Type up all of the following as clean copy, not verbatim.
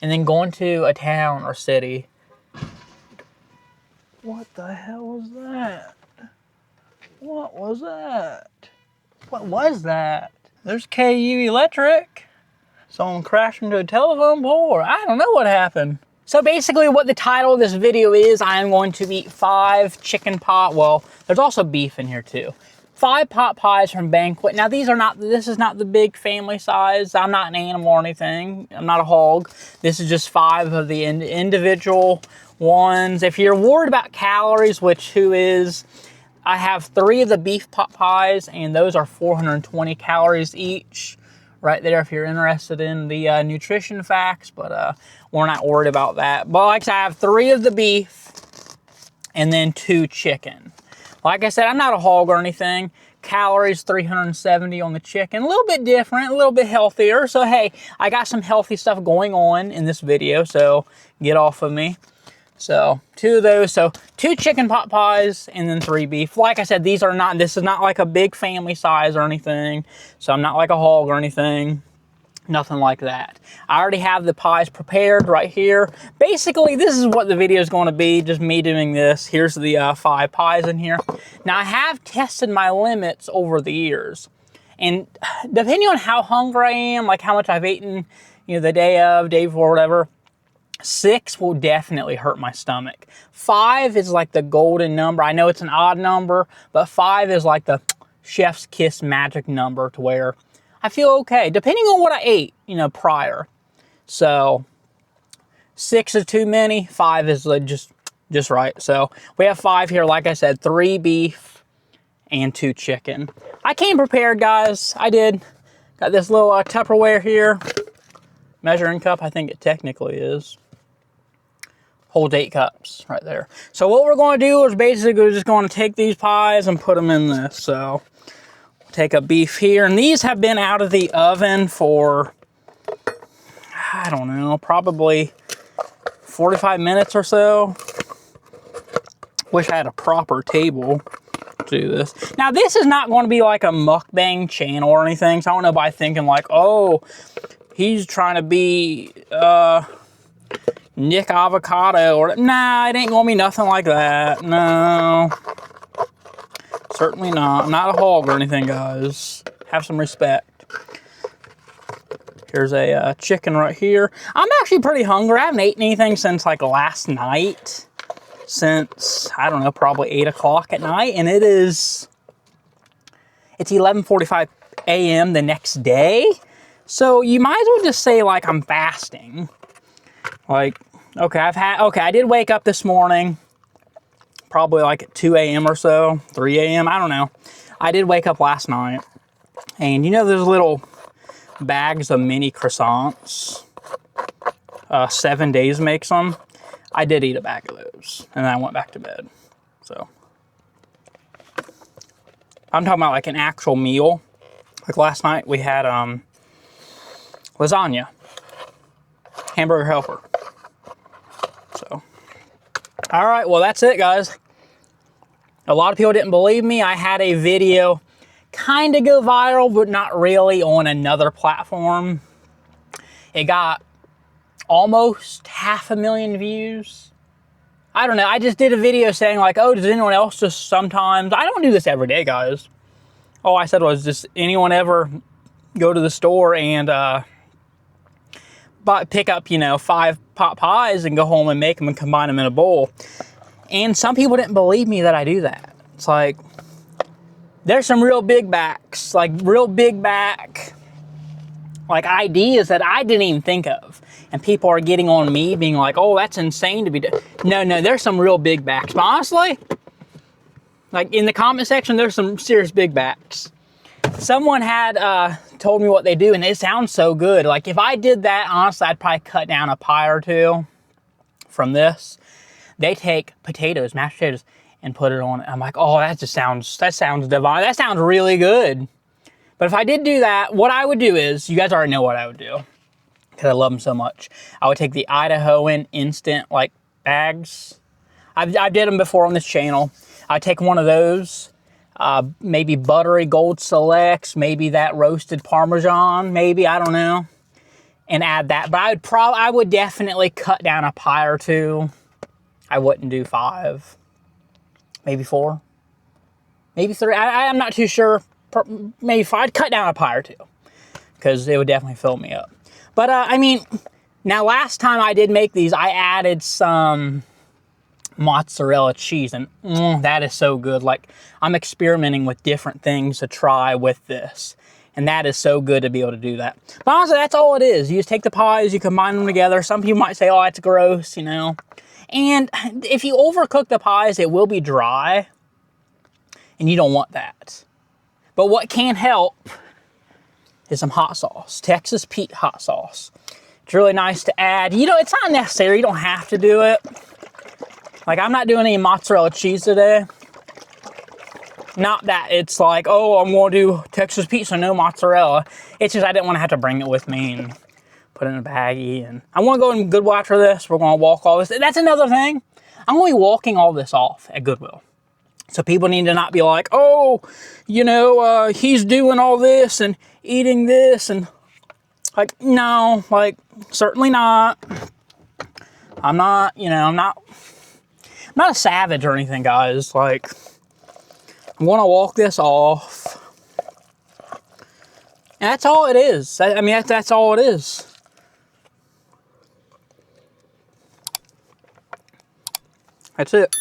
and then going to a town or city. What the hell was that? What was that? What was that? There's KU Electric. Someone crashed into a telephone pole, or I don't know what happened. So basically what the title of this video is, I'm going to eat 5 chicken pot, well, there's also beef in here too. 5 pot pies from Banquet. Now this is not the big family size. I'm not an animal or anything. I'm not a hog. This is just 5 of the individual ones. If you're worried about calories, which who is, I have 3 of the beef pot pies, and those are 420 calories each. Right there if you're interested in the nutrition facts, but we're not worried about that. But like I said, I have 3 of the beef and then 2 chicken. Like I said, I'm not a hog or anything. Calories 370 on the chicken, a little bit different, a little bit healthier. So hey, I got some healthy stuff going on in this video, so get off of me. So 2 of those, so 2 chicken pot pies and then 3 beef. Like I said, this is not like a big family size or anything. So I'm not like a hog or anything, nothing like that. I already have the pies prepared right here. Basically, this is what the video is going to be, just me doing this. Here's the 5 pies in here. Now I have tested my limits over the years. And depending on how hungry I am, like how much I've eaten, you know, the day of, day before, whatever, 6 will definitely hurt my stomach. 5 is like the golden number. I know it's an odd number, but 5 is like the chef's kiss magic number to where I feel okay, depending on what I ate, you know, prior. So 6 is too many, 5 is just right. So we have 5 here, like I said, 3 beef and 2 chicken. I came prepared, guys. I did. Got this little Tupperware here. Measuring cup, I think it technically is. Holds 8 cups right there. So what we're going to do is basically we're just going to take these pies and put them in this. So we'll take a beef here. And these have been out of the oven for, I don't know, probably 45 minutes or so. Wish I had a proper table to do this. Now this is not going to be like a mukbang channel or anything. So I don't know by thinking like, oh, he's trying to be Nick Avocado, or nah, it ain't gonna be nothing like that. No, certainly not. I'm not a hog or anything, guys. Have some respect. Here's a chicken right here. I'm actually pretty hungry. I haven't eaten anything since like last night. Since, I don't know, probably 8 o'clock at night, and it's 11:45 a.m. the next day. So you might as well just say like I'm fasting. Like, okay, I did wake up this morning, probably like at 2 a.m. or so, 3 a.m., I don't know. I did wake up last night, and you know those little bags of mini croissants? 7 Days makes them. I did eat a bag of those, and then I went back to bed. So I'm talking about like an actual meal. Like last night we had lasagna, hamburger helper. So, all right, well, that's it, guys. A lot of people didn't believe me. I had a video kind of go viral, but not really, on another platform. It got almost 500,000 views. I don't know. I just did a video saying like, oh, does anyone else just sometimes, I don't do this every day, guys. All I said was, does anyone ever go to the store and pick up, you know, 5 pot pies and go home and make them and combine them in a bowl? And some people didn't believe me that I do that. It's like, there's some real big backs, like real big back, like ideas that I didn't even think of. And people are getting on me being like, oh, that's insane to be doing. No, there's some real big backs. But honestly, like in the comment section, there's some serious big backs. Someone had told me what they do, and it sounds so good. Like if I did that, honestly, I'd probably cut down a pie or 2 from this. They take potatoes, mashed potatoes, and put it on it. I'm like, oh, that sounds divine. That sounds really good. But if I did do that, what I would do is, you guys already know what I would do, because I love them so much. I would take the Idahoan instant like bags. I've did them before on this channel. I'd take one of those, maybe buttery Gold Selects, maybe that roasted Parmesan, maybe, I don't know. and add that. But I would definitely cut down a pie or two. I wouldn't do 5, maybe 4, maybe 3. I'm not too sure. Maybe 5. I'd cut down a pie or 2 because it would definitely fill me up. But I mean, now last time I did make these, I added some mozzarella cheese, and that is so good. Like, I'm experimenting with different things to try with this, and that is so good to be able to do that. But honestly, that's all it is. You just take the pies, you combine them together. Some people might say, oh, that's gross, you know. And if you overcook the pies, it will be dry, and you don't want that. But what can help is some hot sauce, Texas Pete hot sauce. It's really nice to add. You know, it's not necessary. You don't have to do it. Like, I'm not doing any mozzarella cheese today. Not that it's like, oh, I'm going to do Texas Pete, so no mozzarella. It's just I didn't want to have to bring it with me and put it in a baggie. And I want to go in Goodwill after this. We're going to walk all this. That's another thing. I'm going to be walking all this off at Goodwill. So people need to not be like, oh, you know, he's doing all this and eating this. And like, no, like, certainly not. I'm not, you know, I'm not a savage or anything, guys. Like, I'm going to walk this off. And that's all it is. I mean, that's all it is. That's it.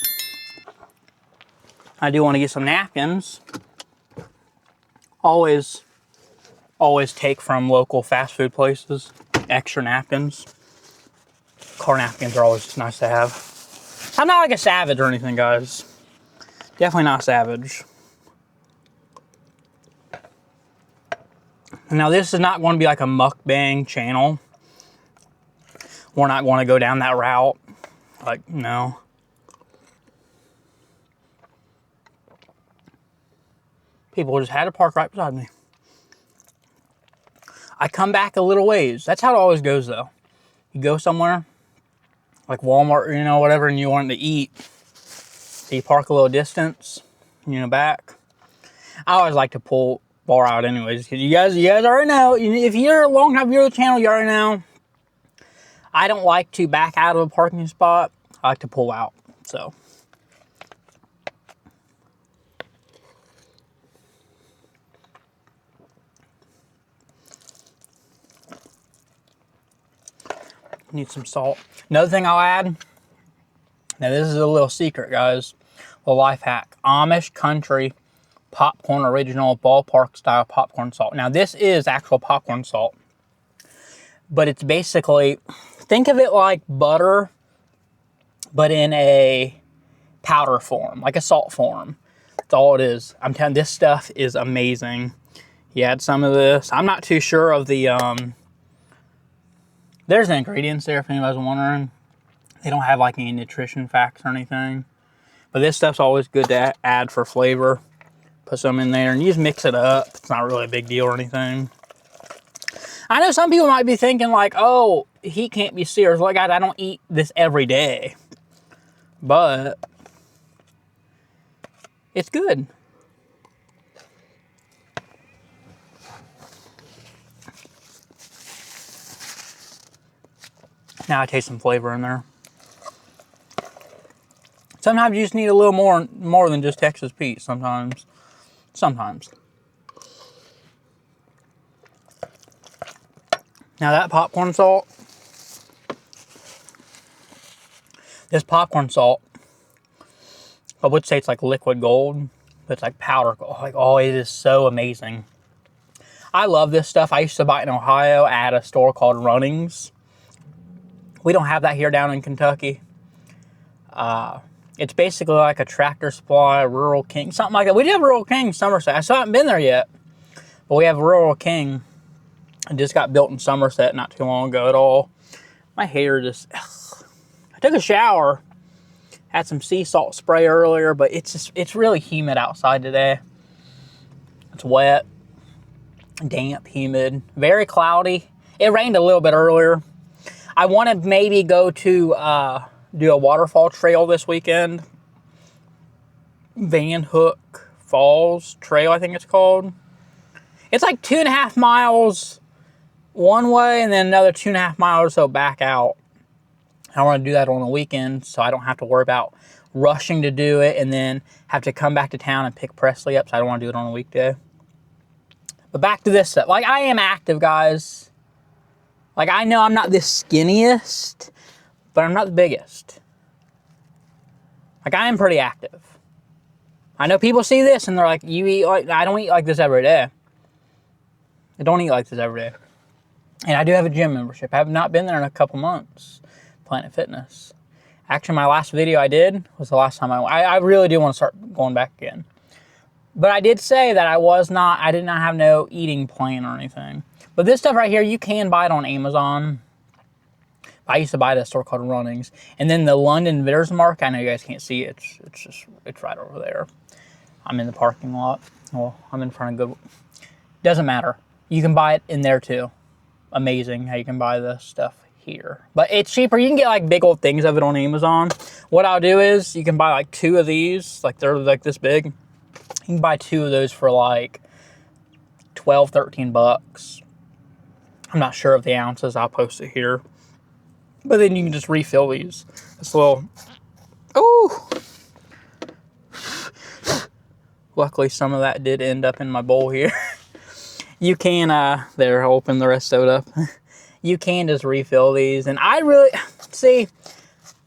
I do want to get some napkins. Always take from local fast food places. Extra napkins. Car napkins are always just nice to have. I'm not like a savage or anything, guys. Definitely not savage. Now, this is not going to be like a mukbang channel. We're not going to go down that route. Like, no. People just had to park right beside me. I come back a little ways. That's how it always goes, though. You go somewhere, like Walmart, you know, whatever, and you want to eat. So you park a little distance, you know, back. I always like to pull far out anyways, because you guys already know. If you're a long time viewer of the channel, you already know. I don't like to back out of a parking spot. I like to pull out, so. Need some salt. Another thing I'll add. Now this is a little secret, guys. A life hack. Amish country popcorn original ballpark style popcorn salt. Now this is actual popcorn salt. But it's basically, think of it like butter, but in a powder form, like a salt form. That's all it is. I'm telling you, this stuff is amazing. You add some of this. I'm not too sure of the there's the ingredients there if anybody's wondering. They don't have like any nutrition facts or anything. But this stuff's always good to add for flavor. Put some in there and you just mix it up. It's not really a big deal or anything. I know some people might be thinking like, oh, he can't be serious. Like, guys, I don't eat this every day. But it's good. Now I taste some flavor in there. Sometimes you just need a little more than just Texas Pete. Sometimes. Now that popcorn salt. This popcorn salt, I would say it's like liquid gold, but it's like powder gold. Like, oh, it is so amazing. I love this stuff. I used to buy it in Ohio at a store called Runnings. We don't have that here down in Kentucky. It's basically like a Tractor Supply, Rural King, something like that. We do have Rural King, Somerset. I still haven't been there yet, but we have Rural King. It just got built in Somerset not too long ago at all. My hair just, ugh. I took a shower, had some sea salt spray earlier, but it's really humid outside today. It's wet, damp, humid, very cloudy. It rained a little bit earlier. I want to maybe go to do a waterfall trail this weekend. Van Hook Falls Trail, I think it's called. It's like 2.5 miles one way and then another 2.5 miles or so back out. I want to do that on the weekend so I don't have to worry about rushing to do it and then have to come back to town and pick Presley up, so I don't want to do it on a weekday. But back to this stuff. Like, I am active, guys. Like, I know I'm not the skinniest, but I'm not the biggest. Like, I am pretty active. I know people see this and they're like, you eat like, I don't eat like this every day. I don't eat like this every day. And I do have a gym membership. I have not been there in a couple months. Planet Fitness. Actually, my last video I did was the last time I really do want to start going back again. But I did say that I did not have no eating plan or anything. But this stuff right here, you can buy it on Amazon. I used to buy it at a store called Runnings. And then the London Vitters Mark, I know you guys can't see it. It's right over there. I'm in the parking lot. Well, I'm in front of Good. Doesn't matter. You can buy it in there too. Amazing how you can buy this stuff here. But it's cheaper. You can get like big old things of it on Amazon. What I'll do is you can buy like 2 of these. Like they're like this big. You can buy 2 of those for like 12, 13 bucks. I'm not sure of the ounces. I'll post it here. But then you can just refill these. This little, ooh. Luckily some of that did end up in my bowl here. You can, there, I'll open the rest of it up. You can just refill these. And I really, see,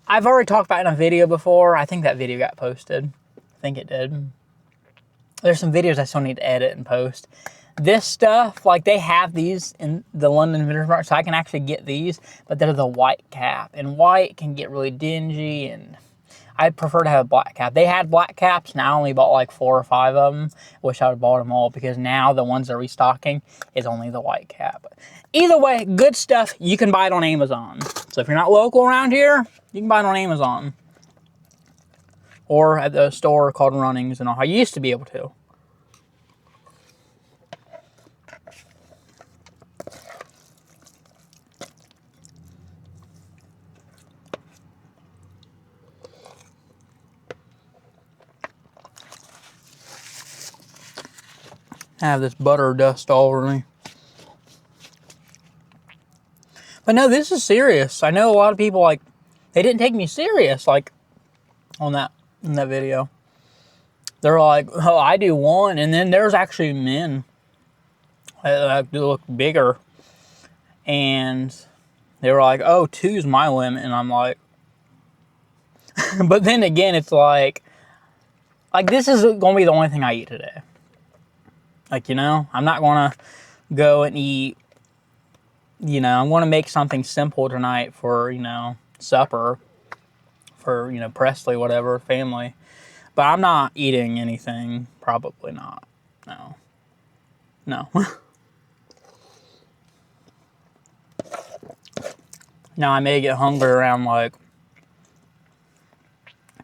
I've already talked about it in a video before. I think that video got posted. I think it did. There's some videos I still need to edit and post. This stuff, like they have these in the London Vitters Mark, so I can actually get these, but they're the white cap. And white can get really dingy, and I prefer to have a black cap. They had black caps, and I only bought like 4 or 5 of them. Wish I would have bought them all, because now the ones they're restocking is only the white cap. Either way, good stuff. You can buy it on Amazon. So if you're not local around here, you can buy it on Amazon. Or at the store called Runnings and all. I used to be able to. I have this butter dust all over me. But no, this is serious. I know a lot of people, like, they didn't take me serious, like, in that video. They're like, oh, I do 1, and then there's actually men that look bigger. And they were like, oh, 2's my limit, and I'm like, but then again, it's like this is gonna be the only thing I eat today. Like, you know, I'm not gonna go and eat, you know, I'm gonna make something simple tonight for, you know, supper for, you know, Presley, whatever, family. But I'm not eating anything, probably not. No. No. Now I may get hungry around like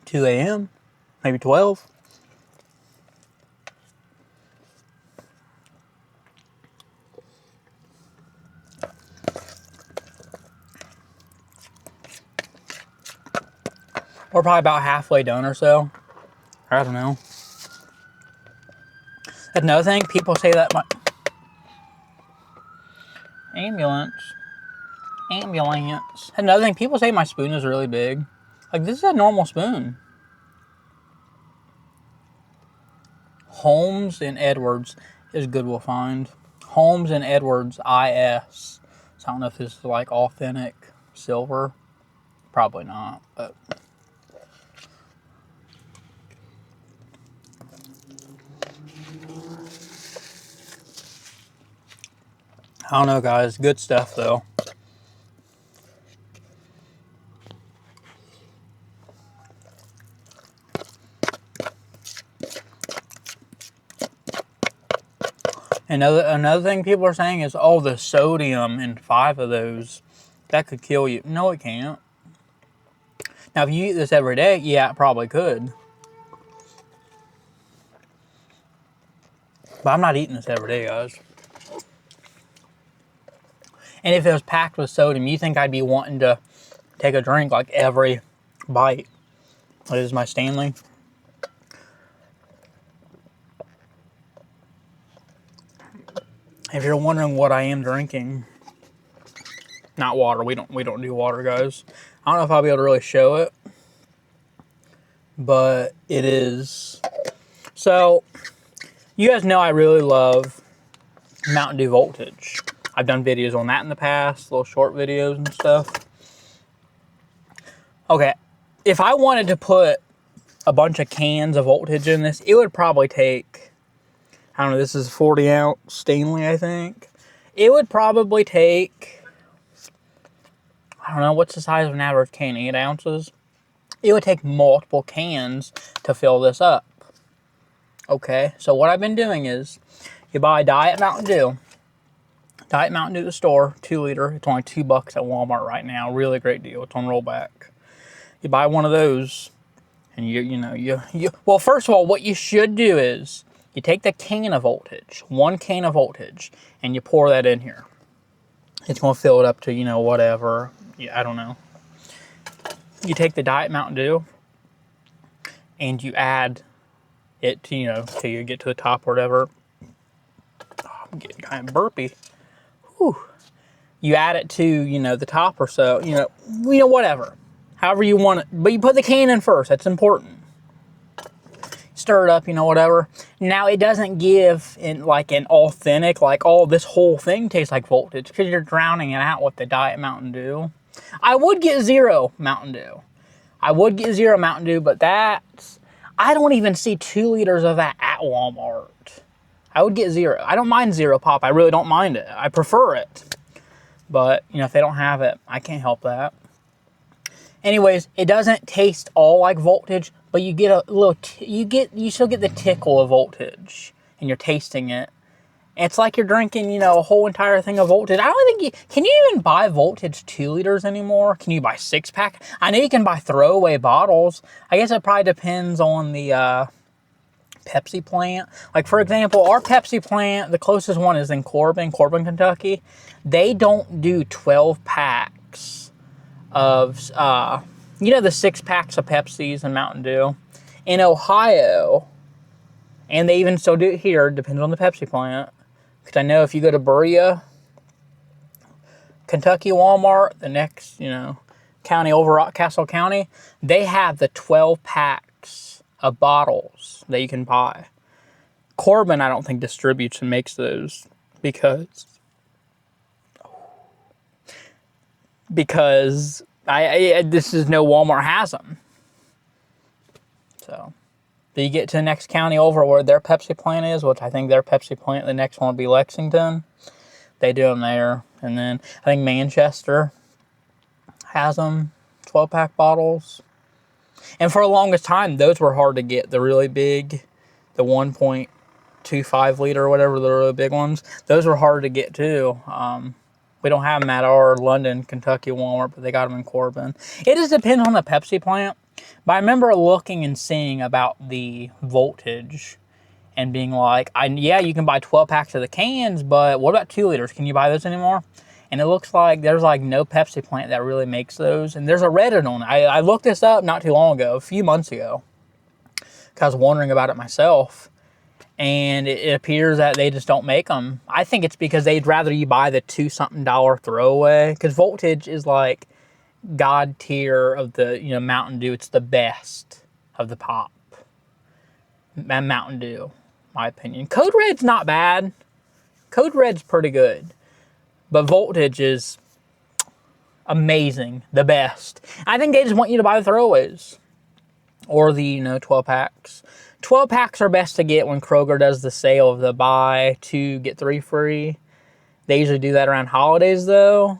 2 a.m., maybe 12. We're probably about halfway done or so. I don't know. Another thing, people say that my... Ambulance. Another thing, people say my spoon is really big. Like, this is a normal spoon. Holmes and Edwards is Goodwill Find. Holmes and Edwards IS. So I don't know if this is like authentic silver. Probably not, but... I don't know, guys. Good stuff, though. Another thing people are saying is, oh, the sodium in 5 of those, that could kill you. No, it can't. Now, if you eat this every day, yeah, it probably could. But I'm not eating this every day, guys. And if it was packed with sodium, you think I'd be wanting to take a drink like every bite. This is my Stanley. If you're wondering what I am drinking, Not water. We don't do water, guys. I don't know if I'll be able to really show it, but it is. So you guys know I really love Mountain Dew Voltage. I've done videos on that in the past, little short videos and stuff. Okay, if I wanted to put a bunch of cans of Voltage in this, it would probably take, I don't know, this is 40 ounce Stanley, I think. It would probably take, I don't know, what's the size of an average can, 8 ounces? It would take multiple cans to fill this up. Okay, so what I've been doing is, you buy Diet Mountain Dew at the store, 2 liter. It's only $2 at Walmart right now. Really great deal. It's on rollback. You buy one of those, and well, first of all, what you should do is you take the can of Voltage, 1 can of Voltage, and you pour that in here. It's going to fill it up to, whatever. Yeah, I don't know. You take the Diet Mountain Dew, and you add it to, till you get to the top or whatever. Oh, I'm getting kind of burpy. Whew. You add it to, the top or so, whatever. However you want it. But you put the can in first. That's important. Stir it up, whatever. Now, it doesn't give an authentic, this whole thing tastes like Voltage, because you're drowning it out with the Diet Mountain Dew. I would get Zero Mountain Dew. But that's, I don't even see 2 liters of that at Walmart. I would get Zero. I don't mind Zero Pop. I really don't mind it. I prefer it. But, if they don't have it, I can't help that. Anyways, it doesn't taste all like Voltage, but you get a little, you still get the tickle of Voltage, and you're tasting it. And it's like you're drinking, a whole entire thing of Voltage. I don't think can you even buy Voltage 2 liters anymore? Can you buy 6-pack? I know you can buy throwaway bottles. I guess it probably depends on the Pepsi plant. Like, for example, our Pepsi plant, the closest one is in Corbin, Kentucky. They don't do 12 packs of, the 6-packs of Pepsis and Mountain Dew. In Ohio, and they even still do it here, depends on the Pepsi plant. Because I know if you go to Berea, Kentucky Walmart, the next, county over Castle County, they have the 12 packs of bottles that you can buy. Corbin, I don't think, distributes and makes those because this is no Walmart has them. So, you get to the next county over where their Pepsi plant is, which I think their Pepsi plant, the next one will be Lexington. They do them there. And then I think Manchester has them, 12-pack bottles. And for the longest time, those were hard to get. The really big, the 1.25 liter or whatever, the really big ones. Those were hard to get too. We don't have them at our London, Kentucky Walmart, but they got them in Corbin. It just depends on the Pepsi plant. But I remember looking and seeing about the Voltage and being like, yeah, you can buy 12 packs of the cans, but what about 2 liters? Can you buy those anymore? And it looks like there's no Pepsi plant that really makes those. And there's a Reddit on it. I looked this up not too long ago, a few months ago, because I was wondering about it myself. And it appears that they just don't make them. I think it's because they'd rather you buy the $2-something throwaway. Because Voltage is like God tier of the, Mountain Dew. It's the best of the pop. Mountain Dew, my opinion. Code Red's not bad. Code Red's pretty good. But Voltage is amazing. The best. I think they just want you to buy the throwaways. Or the, 12 packs. 12 packs are best to get when Kroger does the sale of the buy 2, get 3 free. They usually do that around holidays though.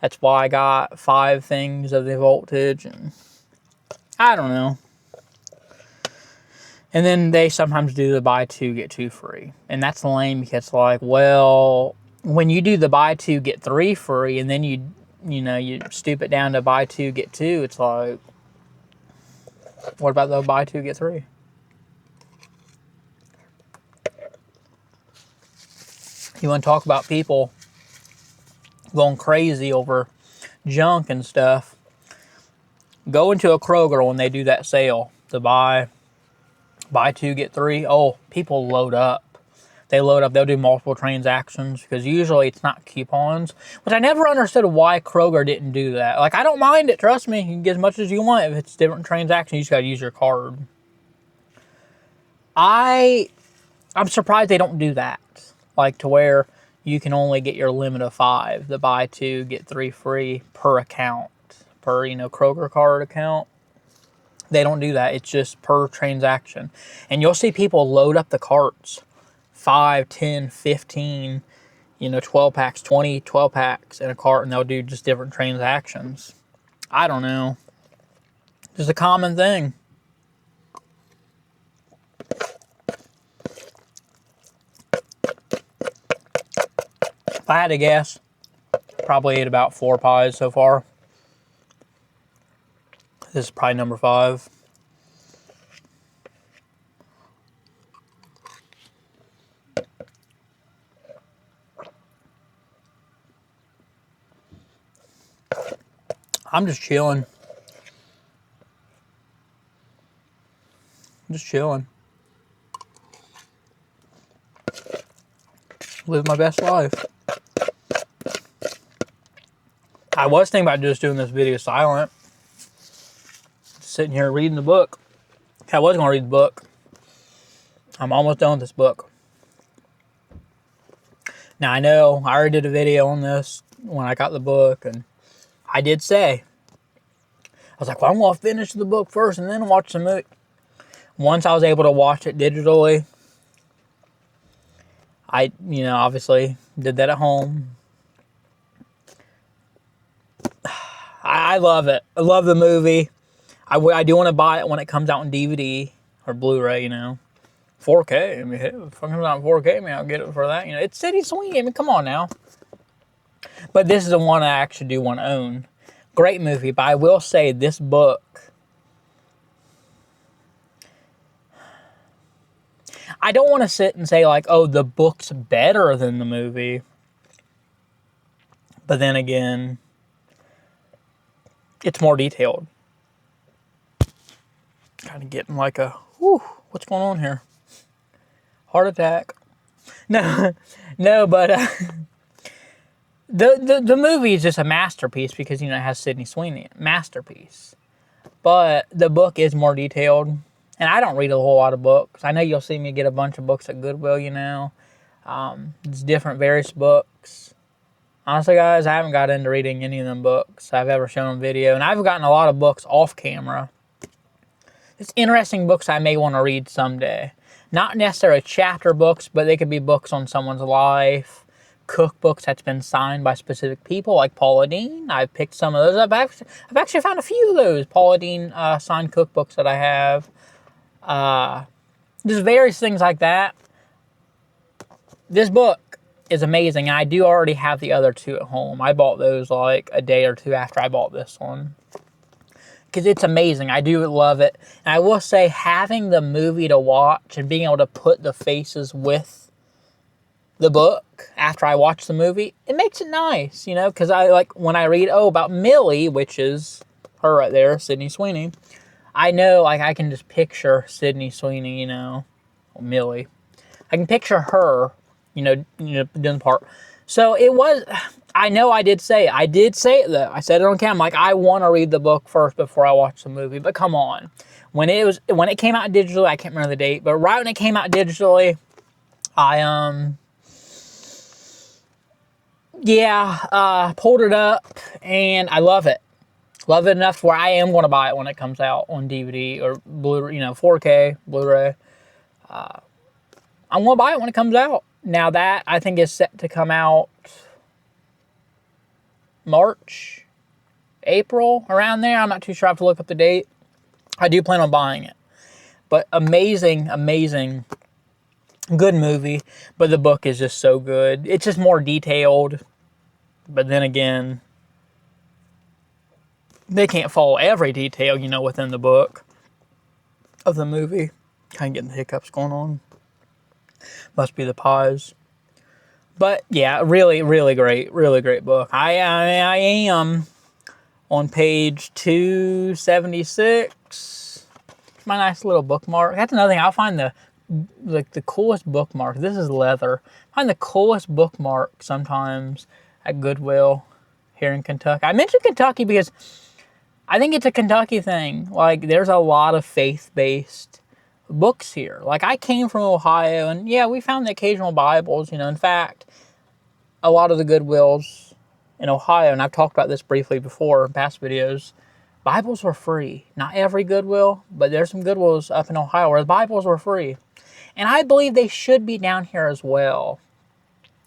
That's why I got 5 things of the Voltage, and I don't know. And then they sometimes do the buy 2, get 2 free. And that's lame because it's like, well, when you do the buy 2, get 3 free, and then you stoop it down to buy 2, get 2, it's like, what about the buy 2, get 3? You want to talk about people going crazy over junk and stuff? Go into a Kroger when they do that sale, the buy 2, get 3. Oh, people load up. They load up, they'll do multiple transactions because usually it's not coupons, which I never understood why Kroger didn't do that. Like, I don't mind it, trust me. You can get as much as you want. If it's different transactions, you just got to use your card. I'm surprised they don't do that. Like, to where you can only get your limit of 5. The buy 2, get 3 free per account. Per, Kroger card account. They don't do that. It's just per transaction. And you'll see people load up the carts. 5, 10, 15, 12 packs, 20, 12 packs in a cart, and they'll do just different transactions. I don't know. Just a common thing. If I had to guess, probably ate about 4 pies so far. This is probably number 5. I'm just chilling. Just chilling. Live my best life. I was thinking about just doing this video silent. Sitting here reading the book. I was going to read the book. I'm almost done with this book. Now, I know I already did a video on this when I got the book, and I did say, I was like, well, I'm going to finish the book first and then watch the movie. Once I was able to watch it digitally, I, obviously did that at home. I love it. I love the movie. I do want to buy it when it comes out on DVD or Blu-ray, 4K. I mean, if it comes out in 4K, I mean, I'll get it for that. It's Sydney Sweeney. I mean, come on now. But this is the one I actually do want to own. Great movie, but I will say this book, I don't want to sit and say like, oh, the book's better than the movie. But then again, it's more detailed. Kind of getting like a, whew, what's going on here? Heart attack. No, but the movie is just a masterpiece because, it has Sydney Sweeney. Masterpiece. But the book is more detailed. And I don't read a whole lot of books. I know you'll see me get a bunch of books at Goodwill, It's different, various books. Honestly, guys, I haven't got into reading any of them books I've ever shown on video. And I've gotten a lot of books off camera. It's interesting books I may want to read someday. Not necessarily chapter books, but they could be books on someone's life. Cookbooks that's been signed by specific people, like Paula Deen. I've picked some of those up. I've actually found a few of those Paula Deen signed cookbooks that I have. Just various things like that. This book is amazing, and I do already have the other 2 at home. I bought those like a day or 2 after I bought this one. Because it's amazing. I do love it. And I will say, having the movie to watch and being able to put the faces with the book after I watch the movie, it makes it nice, because I like when I read, about Millie, which is her right there, Sydney Sweeney. I know, like, I can just picture Sydney Sweeney, Millie. I can picture her, doing the part. So it was, I know I did say it though. I said it on camera. Like, I want to read the book first before I watch the movie. But come on. When it came out digitally, I can't remember the date, but right when it came out digitally, I, pulled it up and I love it. Love it enough to where I am going to buy it when it comes out on DVD or Blu-ray, 4K, Blu-ray. I'm going to buy it when it comes out. Now that, I think, is set to come out March, April, around there. I'm not too sure. I have to look up the date. I do plan on buying it. But amazing, amazing, good movie. But the book is just so good. It's just more detailed. But then again, they can't follow every detail, within the book of the movie. Kind of getting the hiccups going on. Must be the pies. But yeah, really, really great book. I am on page 276. My nice little bookmark. That's another thing. I'll find the like the coolest bookmark. This is leather. Find the coolest bookmark sometimes at Goodwill here in Kentucky. I mentioned Kentucky because I think it's a Kentucky thing. Like, there's a lot of faith-based books here. Like, I came from Ohio, and yeah, we found the occasional Bibles. You know, in fact, a lot of the Goodwills in Ohio, and I've talked about this briefly before in past videos, Bibles were free. Not every Goodwill, but there's some Goodwills up in Ohio where the Bibles were free. And I believe they should be down here as well.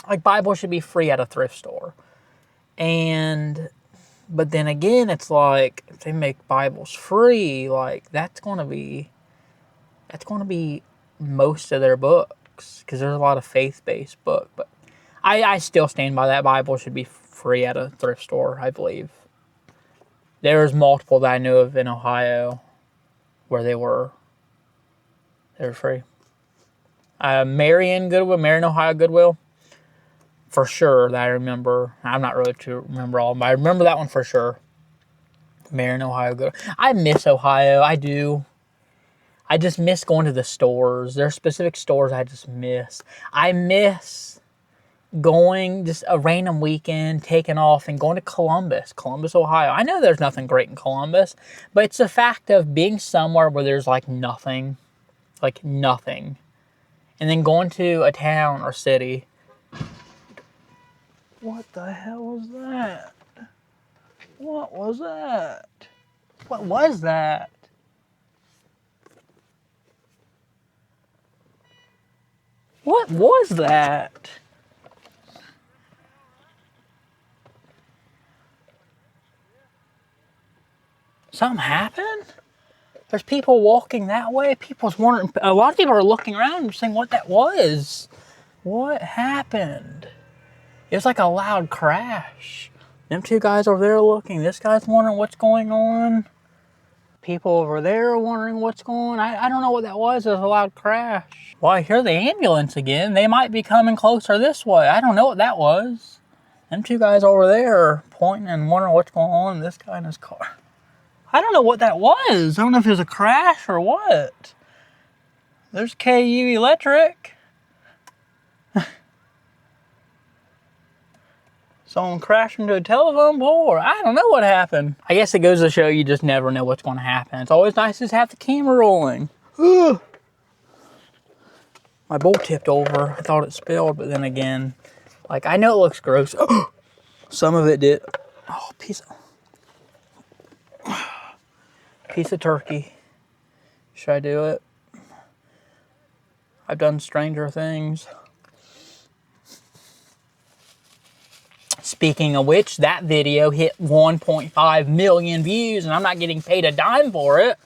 Like, Bibles should be free at a thrift store. But then again, it's like, if they make Bibles free, like, that's going to be most of their books, because there's a lot of faith-based book. But I still stand by that. Bible should be free at a thrift store, I believe. There's multiple that I know of in Ohio where they were free. Marion, Ohio Goodwill, for sure, that I remember. I'm not really to remember all of them, but I remember that one for sure. Marion, Ohio Goodwill. I miss Ohio. I do. I just miss going to the stores. There are specific stores I just miss. I miss going just a random weekend, taking off and going to Columbus, Ohio. I know there's nothing great in Columbus, but it's the fact of being somewhere where there's like nothing. And then going to a town or city. What the hell was that? What was that? What was that? What was that? Something happened? There's people walking that way. People's wondering. A lot of people are looking around and saying what that was. What happened? It was like a loud crash. Them two guys over there looking. This guy's wondering what's going on. People over there are wondering what's going on. I don't know what that was. It was a loud crash. Well, I hear the ambulance again. They might be coming closer this way. I don't know what that was. Them two guys over there are pointing and wondering what's going on. This guy in his car. I don't know what that was. I don't know if it was a crash or what. There's KU Electric. Someone crashed into a telephone pole. I don't know what happened. I guess it goes to show you just never know what's going to happen. It's always nice to have the camera rolling. My bowl tipped over. I thought it spilled, but then again, like, I know it looks gross. Some of it did. Oh, piece of turkey. Should I do it? I've done stranger things. Speaking of which, that video hit 1.5 million views, and I'm not getting paid a dime for it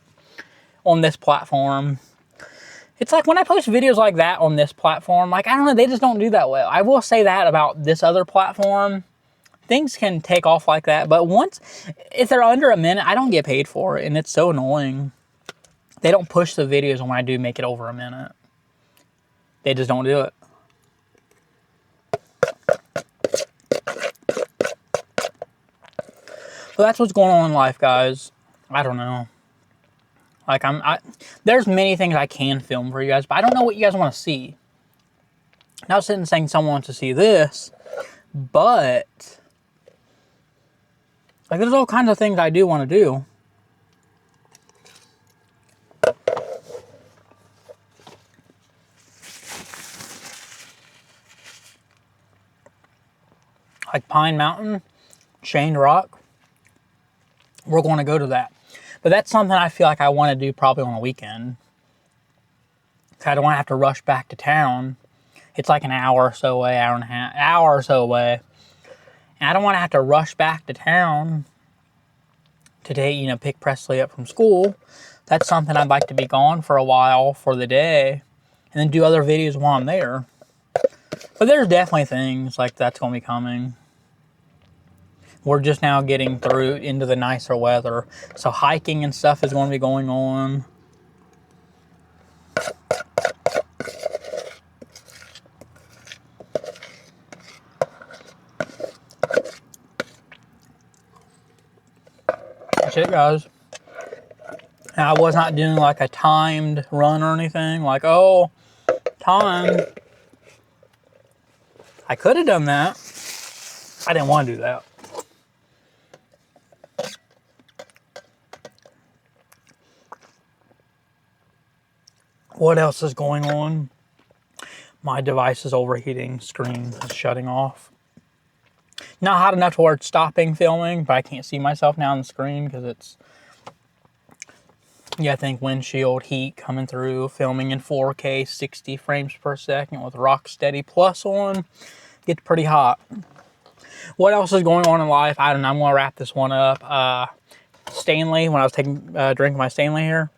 on this platform. It's like when I post videos like that on this platform, like, I don't know, they just don't do that well. I will say that about this other platform. Things can take off like that, but if they're under a minute, I don't get paid for it, and it's so annoying. They don't push the videos when I do make it over a minute. They just don't do it. So that's what's going on in life, guys. I don't know. Like, there's many things I can film for you guys, but I don't know what you guys want to see. Not sitting saying someone wants to see this, but like, there's all kinds of things I do want to do. Like Pine Mountain, Chained Rock. We're going to go to that. But that's something I feel like I want to do probably on a weekend. I don't want to have to rush back to town. It's like an hour or so away, hour or so away. And I don't want to have to rush back to town to take, pick Presley up from school. That's something I'd like to be gone for a while for the day and then do other videos while I'm there. But there's definitely things like that's going to be coming. We're just now getting through into the nicer weather. So hiking and stuff is going to be going on. That's it, guys. And I was not doing like a timed run or anything. Like, oh, time, I could have done that. I didn't want to do that. What else is going on? My device is overheating, screen is shutting off. Not hot enough to where it's stopping filming, but I can't see myself now on the screen because it's, yeah, I think windshield heat coming through, filming in 4K, 60 frames per second with Rocksteady Plus on. Gets pretty hot. What else is going on in life? I don't know. I'm going to wrap this one up. Stanley, when I was drinking my Stanley here,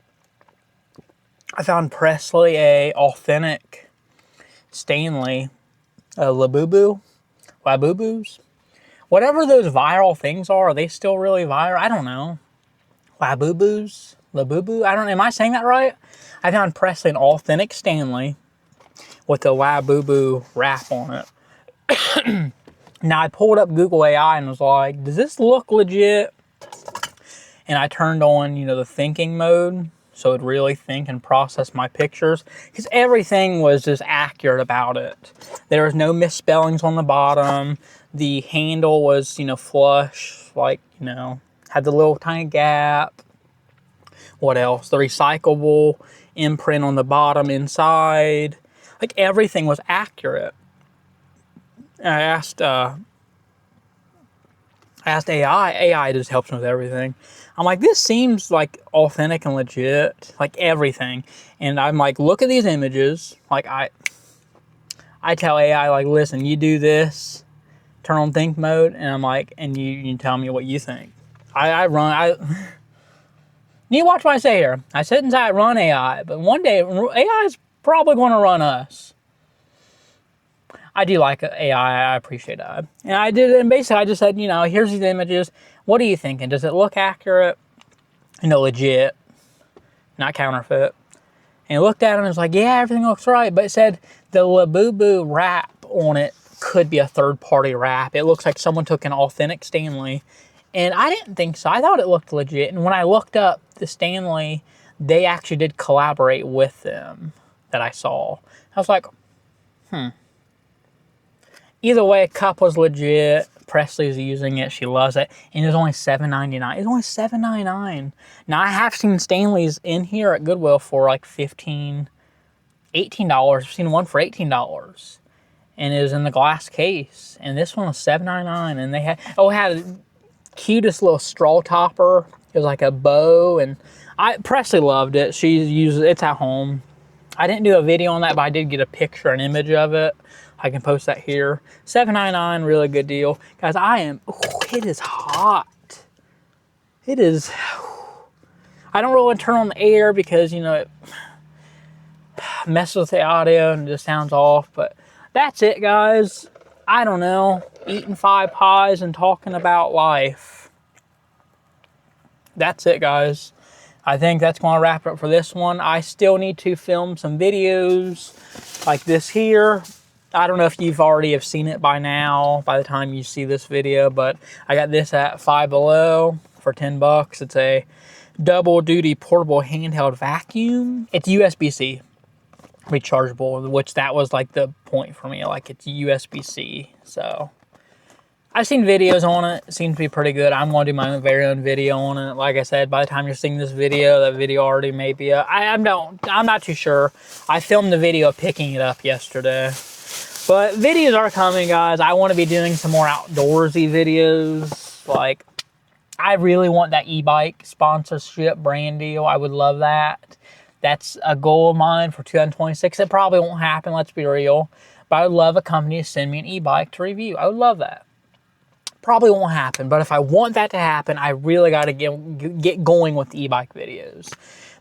I found Presley a authentic Stanley Labubu, Labubus. Whatever those viral things are they still really viral? I don't know. Labubus, Labubu. I don't know. Am I saying that right? I found Presley an authentic Stanley with the Labubu wrap on it. Now I pulled up Google AI and was like, does this look legit? And I turned on, you know, the thinking mode, so it'd really think and process my pictures, because everything was just accurate about it. There was no misspellings on the bottom. The handle was, you know, flush, like, you know, had the little tiny gap. What else? The recyclable imprint on the bottom inside. Like, everything was accurate. I asked AI. AI just helps me with everything. I'm like, this seems like authentic and legit, like everything. And I'm like, look at these images. Like I tell AI, like, listen, you do this, turn on think mode, and I'm like, and you tell me what you think. You watch what I say here. I sit and say I run AI, but one day AI is probably going to run us. I do like AI. I appreciate that. And I did, and basically I just said, you know, here's these images. What are you thinking? Does it look accurate? You know, legit, not counterfeit. And it looked at it and was like, yeah, everything looks right. But it said the Labubu wrap on it could be a third-party wrap. It looks like someone took an authentic Stanley. And I didn't think so. I thought it looked legit. And when I looked up the Stanley, they actually did collaborate with them that I saw. I was like, Either way, cup was legit. Presley's using it. She loves it. And it was only $7.99. It's only $7.99. Now, I have seen Stanley's in here at Goodwill for like $15, $18. I've seen one for $18. And it was in the glass case. And this one was $7.99. And they had, it had the cutest little straw topper. It was like a bow. And Presley loved it. She uses it. It's at home. I didn't do a video on that, but I did get a picture, an image of it. I can post that here. $7.99, really good deal. Guys, it is hot. It is, I don't really want to turn on the air because, you know, it messes with the audio and it just sounds off, but that's it, guys. I don't know, eating 5 pies and talking about life. That's it, guys. I think that's going to wrap it up for this one. I still need to film some videos like this here. I don't know if you've already have seen it by now, by the time you see this video, but I got this at Five Below for 10 bucks. It's a double duty portable handheld vacuum. It's USB-C rechargeable, which that was like the point for me. Like, it's USB-C. So I've seen videos on it. It seems to be pretty good. I'm going to do my very own video on it. Like I said, by the time you're seeing this video, that video already may be up. I'm not too sure. I filmed the video of picking it up yesterday. But videos are coming, guys. I want to be doing some more outdoorsy videos. Like, I really want that e-bike sponsorship brand deal. I would love that. That's a goal of mine for 2026. It probably won't happen, let's be real. But I would love a company to send me an e-bike to review. I would love that. Probably won't happen, but if I want that to happen, I really got to get going with the e-bike videos.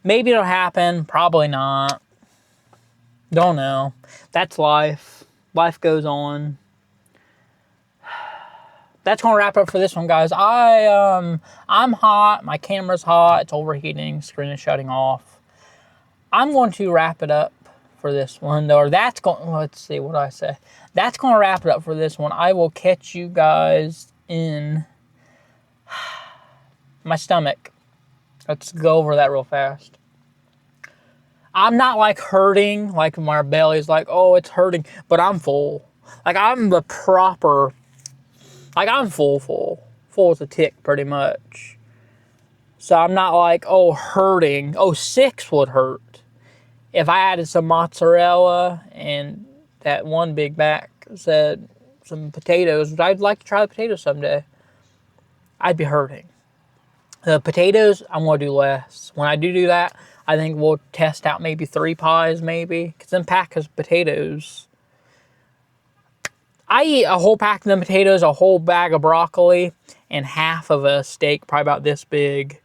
Maybe it'll happen, probably not. Don't know. That's life. Life goes on. That's going to wrap up for this one, guys. I'm hot. My camera's hot. It's overheating. Screen is shutting off. I'm going to wrap it up for this one. Or that's going, let's see, what do I say? That's going to wrap it up for this one. I will catch you guys in my stomach. Let's go over that real fast. I'm not like hurting, like my belly's like, oh, it's hurting, but I'm full. Like I'm the proper, like I'm full as a tick pretty much. So I'm not like, oh, hurting. Oh, 6 would hurt. If I added some mozzarella and that one Big Mac said some potatoes, which I'd like to try the potatoes someday, I'd be hurting. The potatoes, I'm going to do less. When I do that, I think we'll test out maybe 3 pies, maybe. Because then pack of potatoes. I eat a whole pack of them potatoes, a whole bag of broccoli, and half of a steak, probably about this big,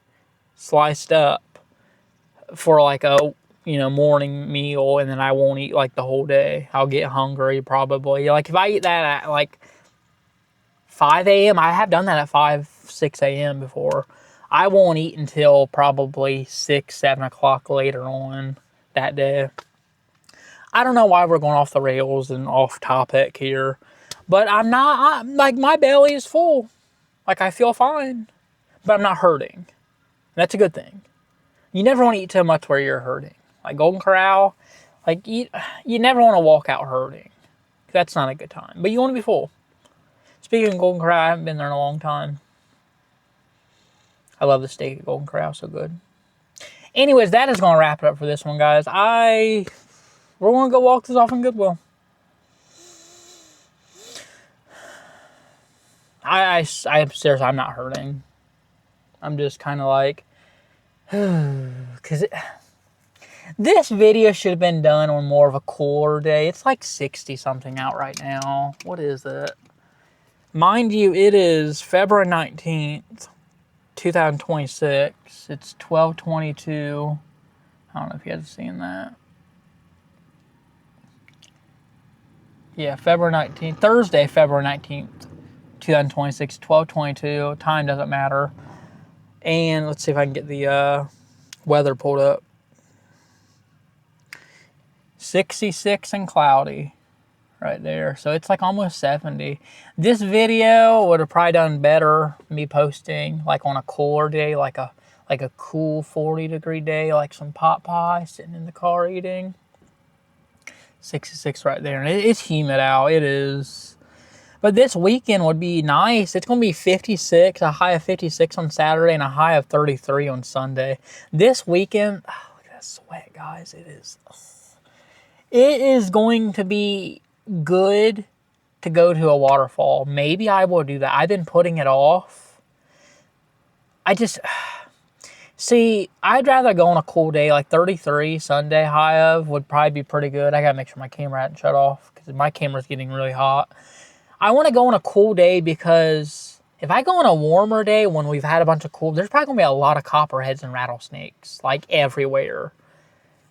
sliced up for like a, morning meal, and then I won't eat like the whole day. I'll get hungry probably. Like if I eat that at like 5 a.m., I have done that at 5, 6 a.m. before. I won't eat until probably 6, 7 o'clock later on that day. I don't know why we're going off the rails and off topic here, but like my belly is full. Like I feel fine, but I'm not hurting. That's a good thing. You never want to eat too much where you're hurting. Like Golden Corral, like you never want to walk out hurting. That's not a good time, but you want to be full. Speaking of Golden Corral, I haven't been there in a long time. I love the steak at Golden Corral, so good. Anyways, that is going to wrap it up for this one, guys. We're going to go walk this off in Goodwill. I seriously, I'm not hurting. I'm just kind of like, because this video should have been done on more of a cooler day. It's like 60 something out right now. What is it? Mind you, it is February 19th, 2026. It's 12:22. I don't know if you guys have seen that. Yeah, February 19th. Thursday, February 19th, 2026, 12:22. Time doesn't matter. And let's see if I can get the weather pulled up. 66 and cloudy right there. So it's like almost 70. This video would have probably done better me posting like on a cooler day, like a cool 40-degree day, like some pot pie sitting in the car eating. 66 right there. And it's humid out. It is. But this weekend would be nice. It's going to be 56, a high of 56 on Saturday and a high of 33 on Sunday. This weekend, oh, look at that sweat, guys. It is going to be good to go to a waterfall. Maybe I will do that. I've been putting it off. See, I'd rather go on a cool day, like 33 Sunday high of would probably be pretty good. I got to make sure my camera hadn't shut off because my camera's getting really hot. I want to go on a cool day because if I go on a warmer day when we've had a bunch of cool, there's probably going to be a lot of copperheads and rattlesnakes, like everywhere.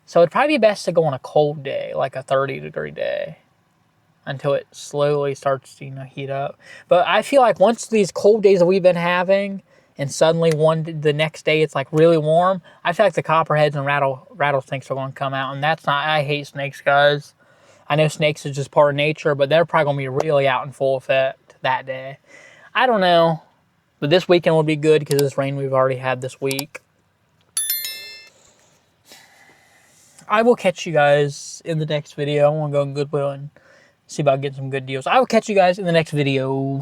So it'd probably be best to go on a cold day, like a 30-degree day, until it slowly starts to, heat up. But I feel like once these cold days that we've been having, and suddenly the next day it's like really warm, I feel like the copperheads and rattlesnakes are going to come out, and that's not. I hate snakes, guys. I know snakes is just part of nature, but they're probably going to be really out in full effect that day. I don't know, but this weekend will be good because of this rain we've already had this week. I will catch you guys in the next video. I want to go in Goodwill and see about getting some good deals. I will catch you guys in the next video.